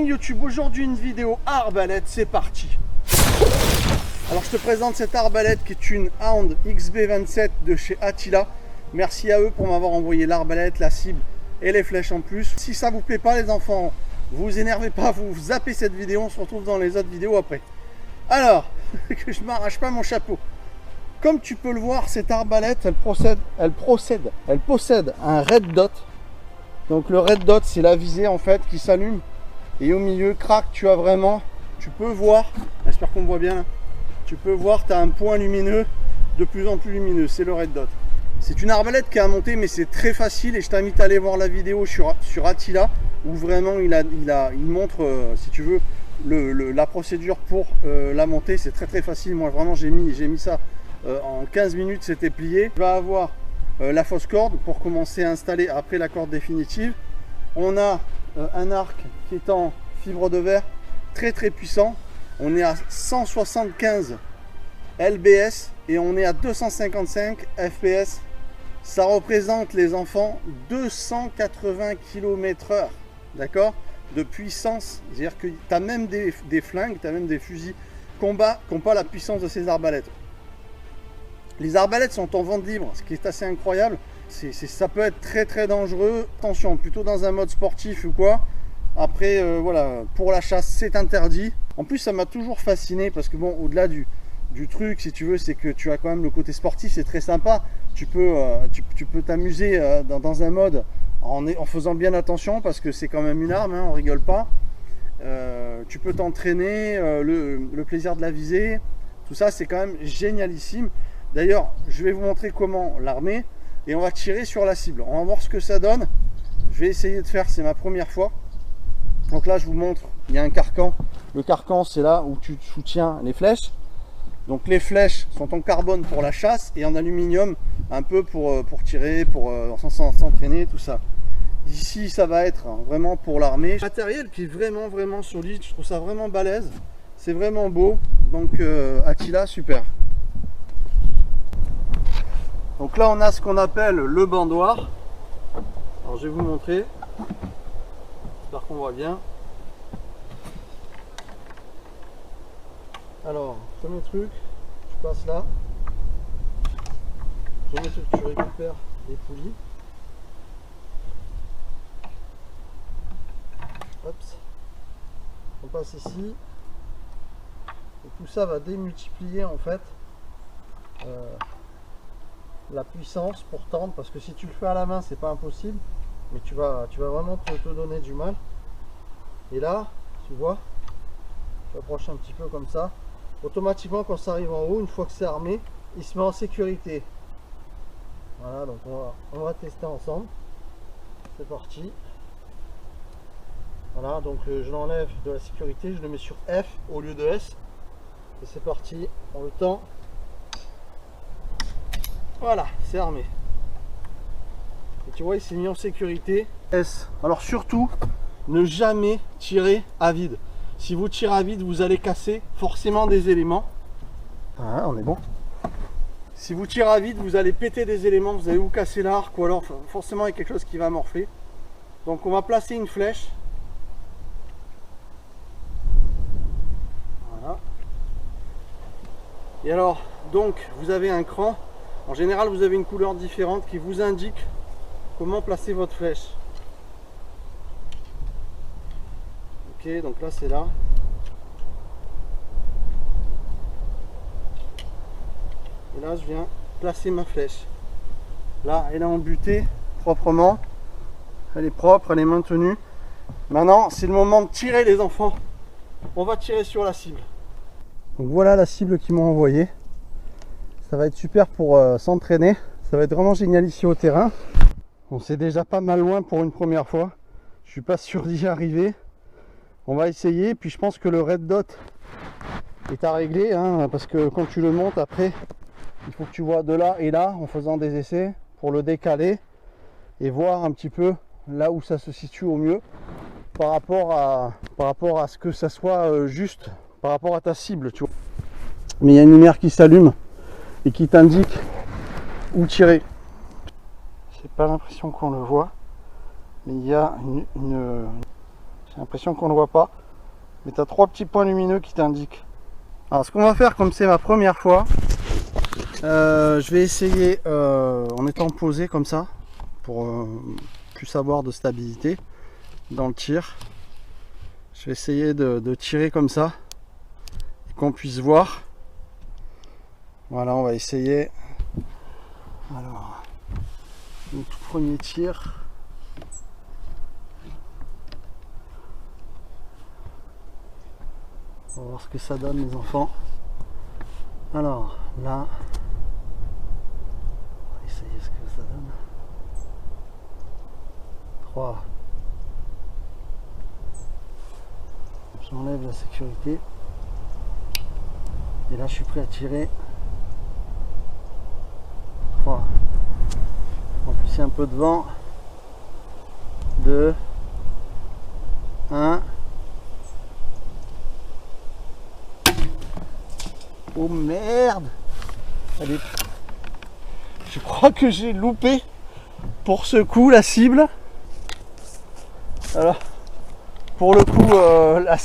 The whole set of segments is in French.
morning YouTube, aujourd'hui une vidéo arbalète, c'est parti. Alors je te présente cette arbalète qui est une Hound XB27 de chez Attila. Merci à eux pour m'avoir envoyé l'arbalète, la cible et les flèches en plus. Si ça vous plaît pas les enfants, vous énervez pas, vous zappez cette vidéo, on se retrouve dans les autres vidéos après. Alors, que je m'arrache pas mon chapeau. Comme tu peux le voir, cette arbalète, elle possède un red dot. Donc le red dot, c'est la visée en fait qui s'allume. Et au milieu, crac, tu as vraiment, tu peux voir, j'espère qu'on voit bien, tu peux voir, tu as un point lumineux, de plus en plus lumineux, c'est le red dot. C'est une arbalète qui est à monter, mais c'est très facile et je t'invite à aller voir la vidéo sur Attila, où vraiment il montre, si tu veux, la procédure pour la monter. C'est très facile. Moi vraiment j'ai mis ça en 15 minutes, c'était plié. Je vais avoir la fausse corde pour commencer à installer après la corde définitive. On a un arc qui est en fibre de verre très puissant. On est à 175 lbs et on est à 255 fps. Ça représente les enfants 280 km/h, d'accord, de puissance. C'est-à-dire que tu as même des flingues, tu as même des fusils combat qui n'ont pas la puissance de ces arbalètes. Les arbalètes sont en vente libre, ce qui est assez incroyable. Ça peut être très dangereux. Attention, plutôt dans un mode sportif ou quoi. Après, voilà, pour la chasse, c'est interdit. En plus, ça m'a toujours fasciné parce que bon, au-delà du truc, si tu veux, c'est que tu as quand même le côté sportif, c'est très sympa. Tu peux t'amuser dans un mode en faisant bien attention parce que c'est quand même une arme, hein, on rigole pas. Tu peux t'entraîner, le plaisir de la visée, tout ça, c'est quand même génialissime. D'ailleurs, je vais vous montrer comment l'armer et on va tirer sur la cible. On va voir ce que ça donne. Je vais essayer de faire, c'est ma première fois. Donc là, je vous montre, il y a un carcan. Le carcan, c'est là où tu soutiens les flèches. Donc les flèches sont en carbone pour la chasse et en aluminium un peu pour tirer, pour s'entraîner, tout ça. Ici, ça va être vraiment pour l'armée. Matériel qui est vraiment solide. Je trouve ça vraiment balèze. C'est vraiment beau. Donc Attila, super. Donc là, on a ce qu'on appelle le bandoir. Alors, je vais vous montrer. J'espère qu'on voit bien. Alors, premier truc, tu passes là. Premier truc, tu récupères les poulies. Hop. On passe ici. Et tout ça va démultiplier en fait la puissance pour tendre, parce que si tu le fais à la main c'est pas impossible, mais tu vas vraiment te donner du mal. Et là tu vois, tu approches un petit peu comme ça, automatiquement quand ça arrive en haut, une fois que c'est armé, il se met en sécurité. Voilà, donc on va tester ensemble. C'est parti. Voilà, donc je l'enlève de la sécurité, je le mets sur F au lieu de S et c'est parti, on le tend. Voilà, c'est armé. Et tu vois, il s'est mis en sécurité. S. Alors surtout, ne jamais tirer à vide. Si vous tirez à vide, vous allez casser forcément des éléments. Ah, on est bon. Si vous tirez à vide, vous allez péter des éléments, vous allez vous casser l'arc ou alors forcément il y a quelque chose qui va morfler. Donc on va placer une flèche. Voilà. Et alors, donc vous avez un cran. En général, vous avez une couleur différente qui vous indique comment placer votre flèche. Ok, donc là c'est là. Et là, je viens placer ma flèche. Là, elle est embutée proprement. Elle est propre, elle est maintenue. Maintenant, c'est le moment de tirer les enfants. On va tirer sur la cible. Donc voilà la cible qu'ils m'ont envoyée. Ça va être super pour s'entraîner. Ça va être vraiment génial ici au terrain. On s'est déjà pas mal loin pour une première fois. Je suis pas sûr d'y arriver. On va essayer. Puis je pense que le red dot est à régler, hein, parce que quand tu le montes après, il faut que tu vois de là et là en faisant des essais pour le décaler et voir un petit peu là où ça se situe au mieux par rapport à ce que ça soit juste par rapport à ta cible, tu vois. Mais il y a une lumière qui s'allume et qui t'indique où tirer. J'ai pas l'impression qu'on le voit, mais il y a J'ai l'impression qu'on ne le voit pas. Mais tu as 3 petits points lumineux qui t'indiquent. Alors ce qu'on va faire, comme c'est ma première fois, je vais essayer en étant posé comme ça, pour plus avoir de stabilité dans le tir. Je vais essayer de tirer comme ça, et qu'on puisse voir. Voilà, on va essayer. Alors, mon tout premier tir. On va voir ce que ça donne, les enfants. Alors, là, on va essayer ce que ça donne. 3. J'enlève la sécurité. Et là, je suis prêt à tirer. 3. En plus, il y a un peu de vent. 2. 1. Oh merde! Allez. Je crois que j'ai loupé pour ce coup la cible. Alors, pour le coup, la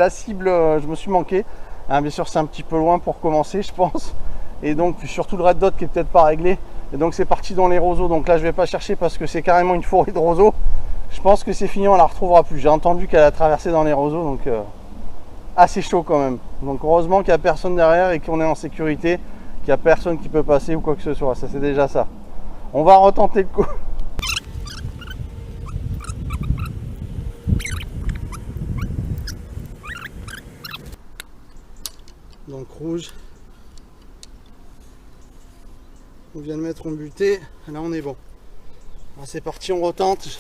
cible, je me suis manqué. Hein, bien sûr, c'est un petit peu loin pour commencer, je pense. Et donc, surtout le red dot qui est peut-être pas réglé. Et donc, c'est parti dans les roseaux. Donc là, je vais pas chercher parce que c'est carrément une forêt de roseaux. Je pense que c'est fini, on la retrouvera plus. J'ai entendu qu'elle a traversé dans les roseaux, donc assez chaud quand même. Donc heureusement qu'il n'y a personne derrière et qu'on est en sécurité, qu'il n'y a personne qui peut passer ou quoi que ce soit. Ça, c'est déjà ça. On va retenter le coup. Donc rouge. On vient de mettre en butée. Là, on est bon. C'est parti, on retente.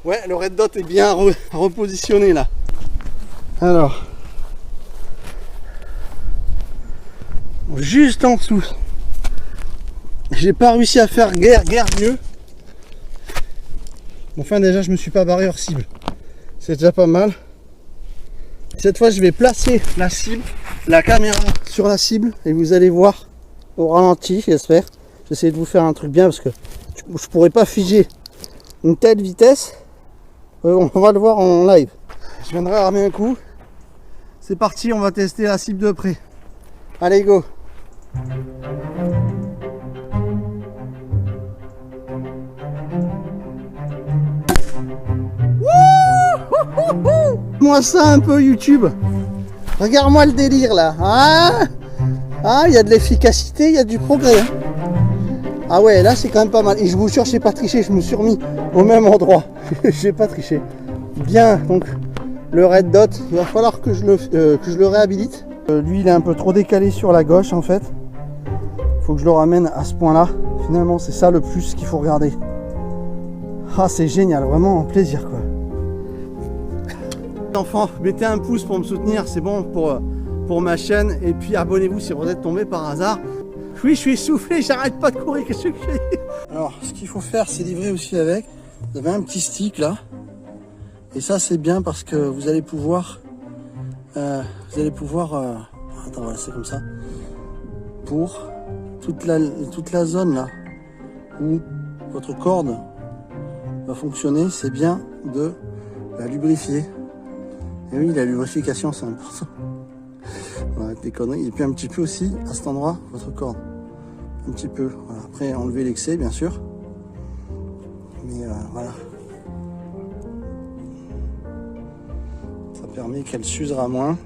Ouais, le red dot est bien repositionné là. Alors, juste en dessous. J'ai pas réussi à faire guère mieux. Enfin, déjà, je me suis pas barré hors cible. C'est déjà pas mal. Cette fois, je vais placer la cible, la caméra sur la cible, et vous allez voir au ralenti, j'espère. J'essaie de vous faire un truc bien parce que je pourrais pas figer une telle vitesse. On va le voir en live. Je viendrai armer un coup. C'est parti, on va tester la cible de près. Allez, go! Moi ça un peu YouTube. Regarde-moi le délire là. Ah, il y a de l'efficacité, il y a du progrès. Hein. Ah ouais, là c'est quand même pas mal. Et je vous jure, je n'ai pas triché, je me suis remis au même endroit. J'ai pas triché. Bien, donc le red dot, il va falloir que je le réhabilite. Lui, il est un peu trop décalé sur la gauche en fait. Il faut que je le ramène à ce point-là. Finalement, c'est ça le plus qu'il faut regarder. Ah, c'est génial, vraiment un plaisir quoi. Enfants, mettez un pouce pour me soutenir, c'est bon pour ma chaîne. Et puis abonnez-vous si vous êtes tombé par hasard. Oui, je suis essoufflé, j'arrête pas de courir, qu'est-ce que je fais? Alors, ce qu'il faut faire, c'est livrer aussi avec. Vous avez un petit stick là. Et ça, c'est bien parce que vous allez pouvoir... attends, voilà, c'est comme ça. Pour toute la zone là où votre corde va fonctionner, c'est bien de la lubrifier. Et oui, la lubrification, c'est important. Voilà, avec des conneries. Et puis un petit peu aussi, à cet endroit, votre corde. Un petit peu. Voilà. Après, enlever l'excès, bien sûr. Mais voilà. Ça permet qu'elle s'usera moins.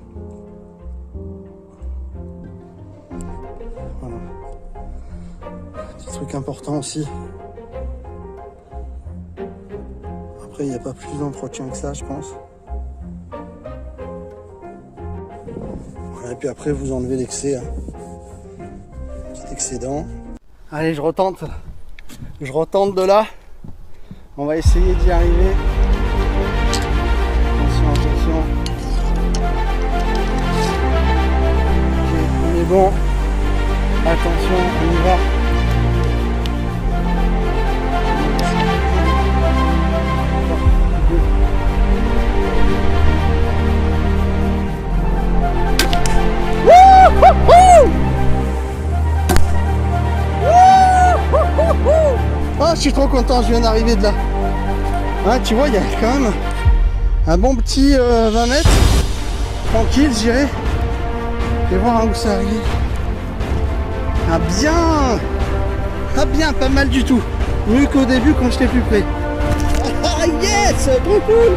Voilà. Petit truc important aussi. Après, il n'y a pas plus d'entretien que ça, je pense. Et puis après vous enlevez l'excès, hein. Petit excédent. Allez, je retente de là. On va essayer d'y arriver. Attention, attention. Okay. suis trop content, je viens d'arriver de là. Ah, tu vois, il y a quand même un bon petit 20 mètres. Tranquille, j'irai. Et voir où ça arrive. Ah bien. Ah bien, pas mal du tout. Mieux qu'au début quand j'étais plus près. Ah yes, trop cool.